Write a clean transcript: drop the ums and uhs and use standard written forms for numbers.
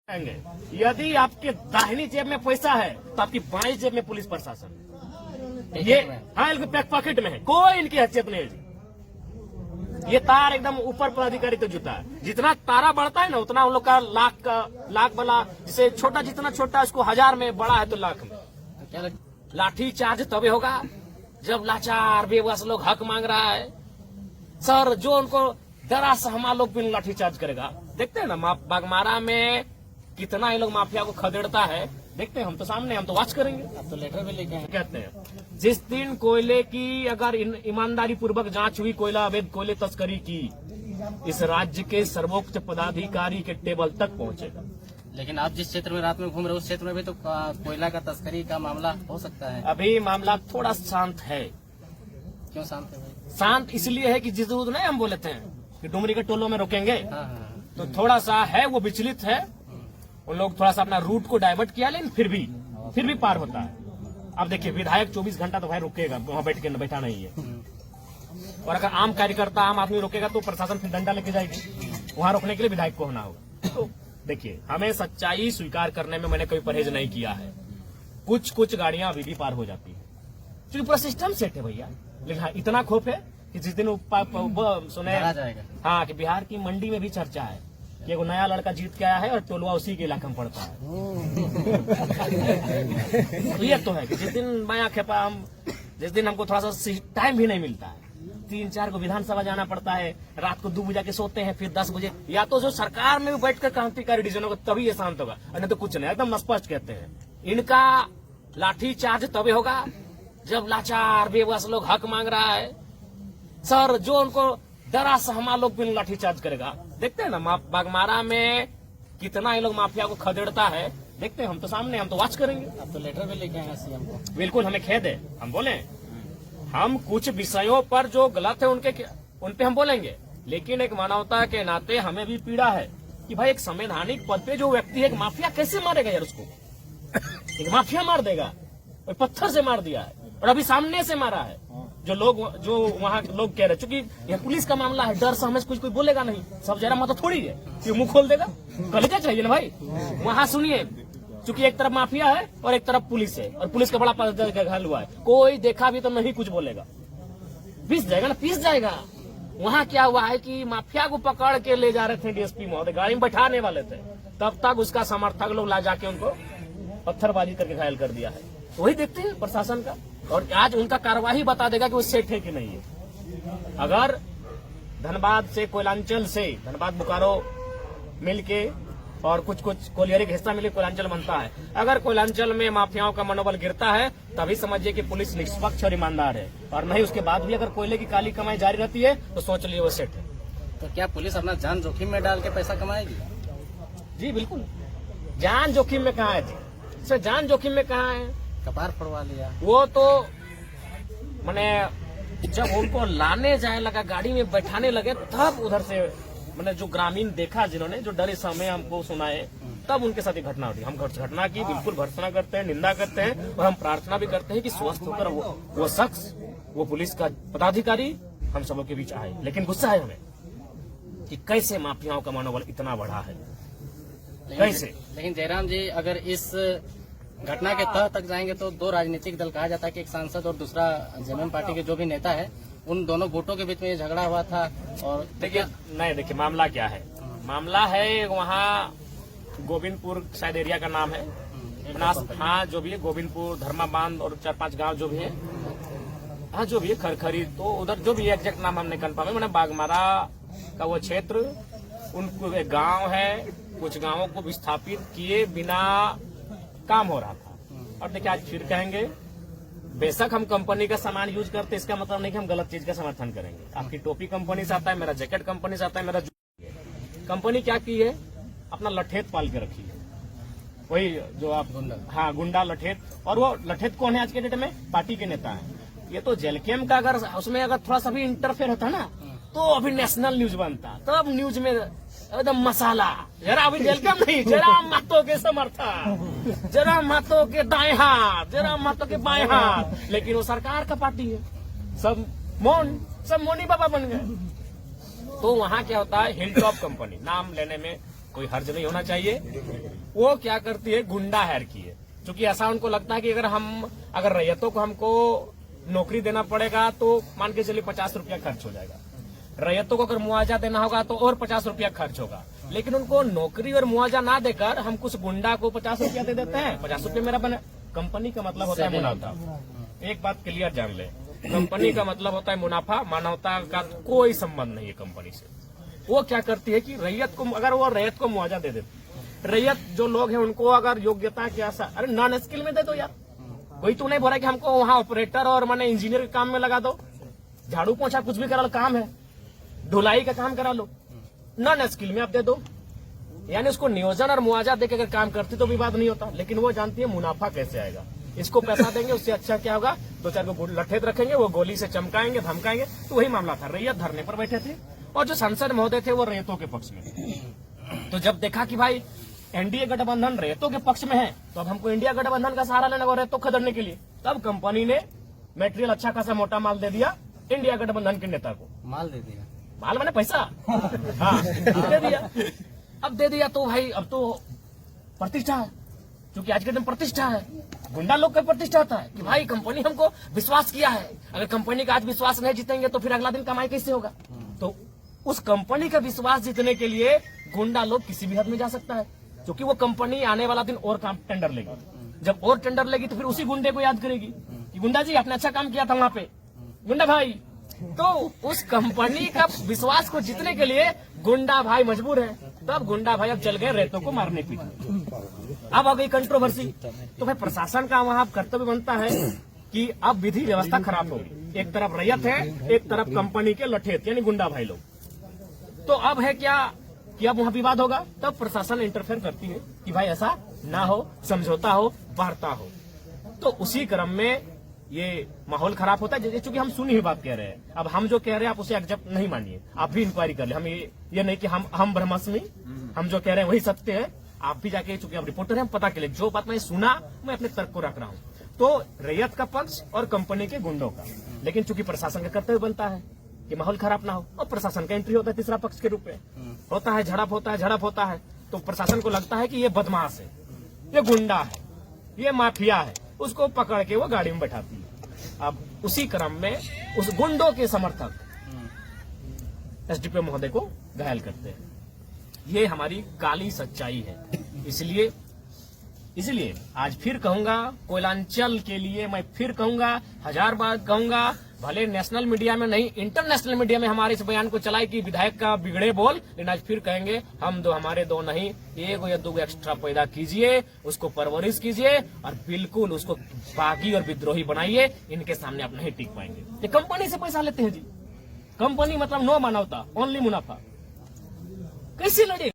यदि आपके दाहिनी जेब में पैसा है तो आपकी बाईं जेब में पुलिस प्रशासन, ये हाँ इनके पॉकेट में है, कोई इनकी हैसियत नहीं है जी। ये तार एकदम ऊपर पदाधिकारी तो जुटा है, जितना तारा बढ़ता है ना उतना उन लोग का लाख वाला, जिसे छोटा जितना छोटा उसको 1000 में, बड़ा है तो लाख में। लाठी चार्ज तभी होगा जब लाचार बेबस लोग हक मांग रहा है सर, जो उनको डरा सहमा लोग भी लाठी चार्ज करेगा। देखते हैं ना बागमारा में कितना ये लोग माफिया को खदेड़ता है, देखते हैं, हम तो सामने, हम तो वॉच करेंगे। अब तो लेटर भी लेके कहते हैं जिस दिन कोयले की अगर ईमानदारी पूर्वक जांच हुई, कोयला अवैध कोयले तस्करी की, इस राज्य के सर्वोच्च पदाधिकारी के टेबल तक पहुंचेगा। लेकिन आप जिस क्षेत्र में रात में घूम रहे हो उस क्षेत्र में भी तो कोयला का तस्करी का मामला हो सकता है। अभी मामला थोड़ा शांत है। क्यों शांत है भाई? शांत इसलिए है कि जिस दूध नहीं हम बोले थे कि डुमरी के टोलों में रोकेंगे, तो थोड़ा सा है वो विचलित है, उन लोग थोड़ा सा अपना रूट को डाइवर्ट किया, लेकिन फिर भी पार होता है। अब देखिए विधायक 24 घंटा तो भाई रुकेगा, वहां बैठा नहीं है, और अगर आम कार्यकर्ता आम आदमी रोकेगा तो प्रशासन फिर डंडा लेके जाएगी, वहां रोकने के लिए विधायक को होना होगा। तो देखिए हमें सच्चाई स्वीकार करने में मैंने कोई परहेज नहीं किया है, कुछ गाड़ियां अभी भी पार हो जाती है क्योंकि पूरा सिस्टम सेट है भैया। लेकिन हाँ इतना खौफ है कि जिस दिन सुने हाँ कि बिहार की मंडी में भी चर्चा है कि एगो नया लड़का जीत के आया है और टोलवा उसी के इलाके में पड़ता है। तो ये तो है कि जिस दिन हमको थोड़ा सा टाइम भी नहीं मिलता है, 3-4 को विधानसभा जाना पड़ता है, रात को 2 बजे के सोते हैं, फिर 10 बजे, या तो जो सरकार में भी बैठकर क्रांतिकारी डिसीजन होगा तभी ये शांत होगा, और नहीं तो कुछ नहीं। एकदम स्पष्ट कहते हैं इनका लाठी चार्ज तभी होगा जब लाचार बेबस लोग हक मांग रहा है सर, जो उनको डरा सहमा लोग भी लाठी चार्ज करेगा। देखते हैं ना बागमारा में कितना ये लोग माफिया को खदेड़ता है, देखते हैं, हम तो सामने, हम तो वॉच करेंगे। अब तो लेटर भी लेके आए सीएम को। बिल्कुल हमें खेद है, हम बोले हम कुछ विषयों पर जो गलत है उन पे हम बोलेंगे, लेकिन एक मानवता के नाते हमें भी पीड़ा है कि भाई एक संवैधानिक पद पे जो व्यक्ति है, एक माफिया कैसे मारेगा यार उसको? एक माफिया मार देगा, पत्थर से मार दिया है और अभी सामने से मारा है। जो वहाँ लोग कह रहे, चूंकि यह पुलिस का मामला है, डर से हमें कुछ कोई बोलेगा नहीं, सब जरा मत थोड़ी है कि मुंह खोल देगा, कलेजा चाहिए ना भाई। वहाँ सुनिए, चूंकि एक तरफ माफिया है और एक तरफ पुलिस है, और पुलिस का बड़ा घायल हुआ है, कोई देखा भी तो नहीं कुछ बोलेगा, पीस जाएगा। वहाँ क्या हुआ है कि माफिया को पकड़ के ले जा रहे थे डीएसपी महोदय, गाड़ी में बैठाने वाले थे, तब तक उसका समर्थक लोग ला जाके उनको पत्थरबाजी करके घायल कर दिया है। वही देखते हैं प्रशासन का, और आज उनका कार्यवाही बता देगा कि वो सेठ है कि नहीं है। अगर धनबाद से कोयलांचल से धनबाद बोकारो मिलके और कुछ कोलियरी का हिस्सा मिले कोयलांचल बनता है, अगर कोयलांचल में माफियाओं का मनोबल गिरता है तभी समझिए कि पुलिस निष्पक्ष और ईमानदार है, और नहीं उसके बाद भी अगर कोयले की काली कमाई जारी रहती है तो सोच लिए वो सेठ है। तो क्या पुलिस अपना जान जोखिम में डाल के पैसा कमाएगी? जी बिल्कुल, जान जोखिम में कहाँ है जी, सर जान जोखिम में कहाँ है? कपार फोड़वा लिया वो तो मैंने जब उनको लाने जाए लगा, गाड़ी में बैठाने लगे, तब उधर से मैंने जो ग्रामीण देखा, जिन्होंने जो डरे समय हमको सुनाए, तब उनके साथ ये घटना हुई। हम घटना की बिल्कुल भर्त्सना करते हैं, निंदा करते हैं, और हम प्रार्थना भी करते हैं कि स्वस्थ होकर वो शख्स, वो पुलिस का पदाधिकारी हम सबों के बीच आए। लेकिन गुस्सा है हमें कि कैसे माफियाओं का मनोबल इतना बढ़ा है, कैसे। लेकिन जयराम जी, अगर इस घटना के तह तक जाएंगे तो 2 राजनीतिक दल, कहा जाता है कि एक सांसद और दूसरा जेएमएम पार्टी के जो भी नेता है, उन दोनों गुटों के बीच में ये झगड़ा हुआ था। और देखिए मामला क्या है, मामला है वहाँ गोविंदपुर शायद एरिया का नाम है, हाँ जो भी है, गोविंदपुर, धर्मा बांध और 4-5 गांव जो भी है, हाँ जो भी है, खरखरी, तो उधर जो भी एग्जैक्ट नाम हमने कन्फर्म है, मैंने बागमारा का वो क्षेत्र, उनको एक गाँव है, कुछ गाँवों को विस्थापित किए बिना काम हो रहा था। और देखिए आज फिर कहेंगे, बेशक हम कंपनी का सामान यूज करते, इसका मतलब नहीं कि हम गलत चीज का समर्थन करेंगे। आपकी टोपी कंपनी से आता है, मेरा जैकेट कंपनी से आता है, मेरा कंपनी क्या की है, अपना लठेत पाल के रखी है, वही जो आप हाँ गुंडा लठेत। और वो लठेत कौन है आज के डेट में? पार्टी के नेता है। ये तो जेलकेम का अगर उसमें अगर थोड़ा सा भी इंटरफेयर होता ना तो अभी नेशनल न्यूज बनता, तब न्यूज में एकदम मसाला, जरा अभी वेलकम नहीं, जरा महतो के समर्थक, जरा महतो के दाएं हाथ, जरा महतो के बाएं हाथ। लेकिन वो सरकार का पार्टी है, सब मोनी बाबा बन गए। तो वहाँ क्या होता है, हिल टॉप कंपनी, नाम लेने में कोई हर्ज नहीं होना चाहिए। वो क्या करती है, गुंडा हायर की है, क्योंकि ऐसा उनको लगता है कि अगर रैयतों को हमको नौकरी देना पड़ेगा तो मान के चलिए 50 रुपया खर्च हो जाएगा, रैयतों को अगर मुआवजा देना होगा तो और 50 रुपया खर्च होगा, लेकिन उनको नौकरी और मुआवजा ना देकर हम कुछ गुंडा को 50 रुपया दे देते हैं। 50 रुपया मेरा बने। कंपनी का मतलब होता है मुनाफा। एक बात क्लियर जान ले, कंपनी का मतलब होता है मुनाफा, मानवता का कोई संबंध नहीं है कंपनी से। वो क्या करती है कि रैयत को, अगर वो रैयत को मुआवजा दे देती, रैयत जो लोग हैं उनको अगर योग्यता के आसार, अरे नॉन स्किल में दे दो यार। कोई तो नहीं बोला कि हमको वहाँ ऑपरेटर और माने इंजीनियर के काम में लगा दो, झाड़ू पोछा कुछ भी करा लो, काम है, ढुलाई का काम करा लो, नॉन स्किल में आप दे दो। यानी उसको नियोजन और मुआवजा देकर अगर काम करती तो विवाद नहीं होता, लेकिन वो जानती है मुनाफा कैसे आएगा। इसको पैसा देंगे, उससे अच्छा क्या होगा, 2-4 को लठेत रखेंगे, वो गोली से चमकाएंगे, धमकाएंगे। तो वही मामला था, रैयत धरने पर बैठे थे और जो सांसद महोदय थे वो रैयतों के पक्ष में। तो जब देखा कि भाई एनडीए गठबंधन रैयतों के पक्ष में है, तो अब हमको इंडिया गठबंधन का सहारा लेना होगा रैयतों खदेड़ने के लिए। तब कंपनी ने मटेरियल अच्छा खासा मोटा माल दे दिया इंडिया गठबंधन के नेता को। माल दे दिया, माल मैंने पैसा हाँ दे दिया। अब दे दिया तो भाई अब तो प्रतिष्ठा है, क्योंकि आज के दिन प्रतिष्ठा है, गुंडा लोग का प्रतिष्ठा होता है कि भाई कंपनी हमको विश्वास किया है, अगर कंपनी का आज विश्वास नहीं जीतेंगे तो फिर अगला दिन कमाई कैसे होगा। तो उस कंपनी का विश्वास जीतने के लिए गुंडा लोग किसी भी हद में जा सकता है, क्योंकि वो कंपनी आने वाला दिन और काम टेंडर लेगी। जब और टेंडर लेगी तो फिर उसी गुंडे को याद करेगी कि गुंडा जी आपने अच्छा काम किया था वहां पे, गुंडा भाई। तो उस कंपनी का विश्वास को जीतने के लिए गुंडा भाई मजबूर है। तो अब गुंडा भाई अब चल गए रैयतों को मारने पीटने। अब आ गई कंट्रोवर्सी। तो भाई प्रशासन का वहां कर्तव्य बनता है कि अब विधि व्यवस्था खराब होगी, एक तरफ रैयत है, एक तरफ कंपनी के लठेत यानी गुंडा भाई लोग। तो अब है क्या कि अब वहां विवाद होगा, तब प्रशासन इंटरफेयर करती है कि भाई ऐसा ना हो, समझौता हो, वार्ता हो। तो उसी क्रम में ये माहौल खराब होता है। चूंकि हम सुनी हुई बात कह रहे हैं, अब हम जो कह रहे हैं आप उसे एक्सेप्ट नहीं मानिए, आप भी इंक्वायरी कर ले। हम ये नहीं कि हम ब्रह्मास्मि, हम जो कह रहे हैं वही सत्य है। आप भी जाके, चूंकि आप रिपोर्टर हैं, पता के लिए जो बात मैंने सुना मैं अपने तर्क को रख रहा हूँ। तो रैयत का पक्ष और कंपनी के गुंडों का, लेकिन चूंकि प्रशासन का कर्तव्य बनता है कि माहौल खराब ना हो, और प्रशासन का एंट्री होता है तीसरा पक्ष के रूप में। होता है झड़प होता है, तो प्रशासन को लगता है कि ये बदमाश है, ये गुंडा है, ये माफिया है, उसको पकड़ के वो गाड़ी में बैठाती है। अब उसी क्रम में उस गुंडों के समर्थक एसडीपीओ महोदय को घायल करते हैं। ये हमारी काली सच्चाई है। इसलिए आज फिर कहूंगा, कोयलांचल के लिए मैं फिर कहूंगा, 1000 बार कहूंगा, भले नेशनल मीडिया में नहीं इंटरनेशनल मीडिया में हमारे इस बयान को चलाए कि विधायक का बिगड़े बोल, लेकिन आज फिर कहेंगे हम दो हमारे दो नहीं, 1 या 2 एक्स्ट्रा पैदा कीजिए, उसको परवरिश कीजिए और बिल्कुल उसको बागी और विद्रोही बनाइए। इनके सामने आप नहीं टिक पाएंगे। ये कंपनी से पैसा लेते हैं जी, कंपनी मतलब नो मानवता, ओनली मुनाफा, कैसे लड़े।